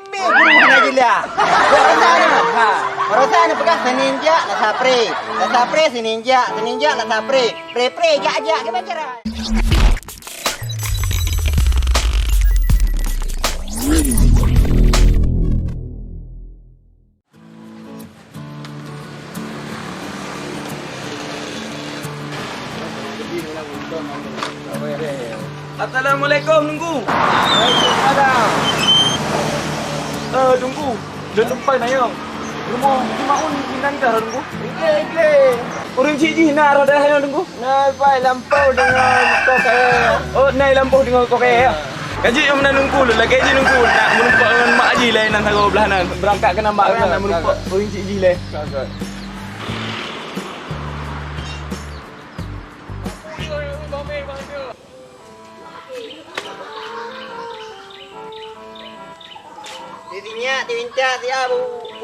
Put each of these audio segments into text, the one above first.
Bibi guru na gila. Sana. Ha. Barusan pegang seninja la sapre. La sapre seninja la sapre. Pre ja gimana cara? Assalamualaikum nunggu. Waalaikumsalam. Nunggu. Dah lupa na yang. Rumah maun hinan dah nunggu. Ikle. Orang ciji hinan ada yang nunggu. Nampak lampau dengan kau kaya. Oh, naik lampu dengan kau kaya. Kaji yang mana nunggu lu, lagi kaji nunggu nak menumpak dengan mak haji lain nan tahu belah nan. Berangkat ke nambak kan nak menumpak orang ciji lain. Dirinya diminta dia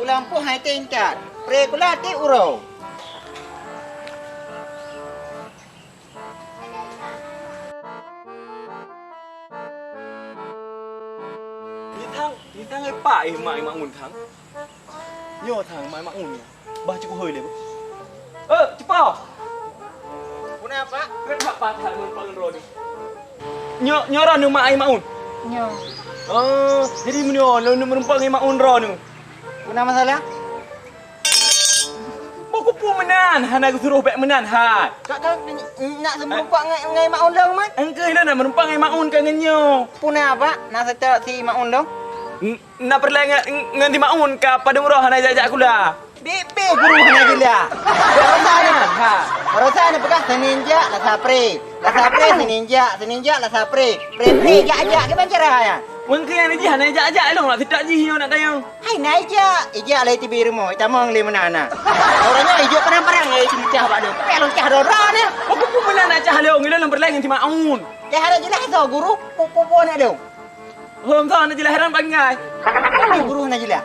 ulang po hai tingkat. Pre kula ti uro. Đi thang cái bại mà nguồn thắng. Nhô thằng mãi mà nguồn nhỉ. Ba chục hơi lên. Chụp bao. Kenapa? Kenapa thằng nguồn pang rodi? Nhô ra nung mai maun. Nyo. Jadi menyo nung menumpang ai maun ro nu. Kuna masalah? Aku pun menan, hana aku suruh bek menan ha. Kak nak semua ngai maun dong man? Engkau nak menumpang ai maun kan nyo. Puna apa? Nak secara si maun dong? Nak perlai nganti maun ka pada murah hana jajak aku lah. Bibi guru na gila. Barusan ha. Barusan pegang seninja la sapre. La sapre seninja la sapre. Pre ja gimana caranya? Engkau yang ni hana jajak long lah tidak ji nak tayang. Hai naija, ija alai tibiru mo, itamong le manana. Orangnya ijo kenapa perang ngai cah pak do. Pelong cah dora ni. Aku pun menan nak cah leo ngilang perlai nganti maun. Cah ada jelas so guru, pupu na do. Hôm sau nó chỉ là hết bánh ngài. Guru na jelas.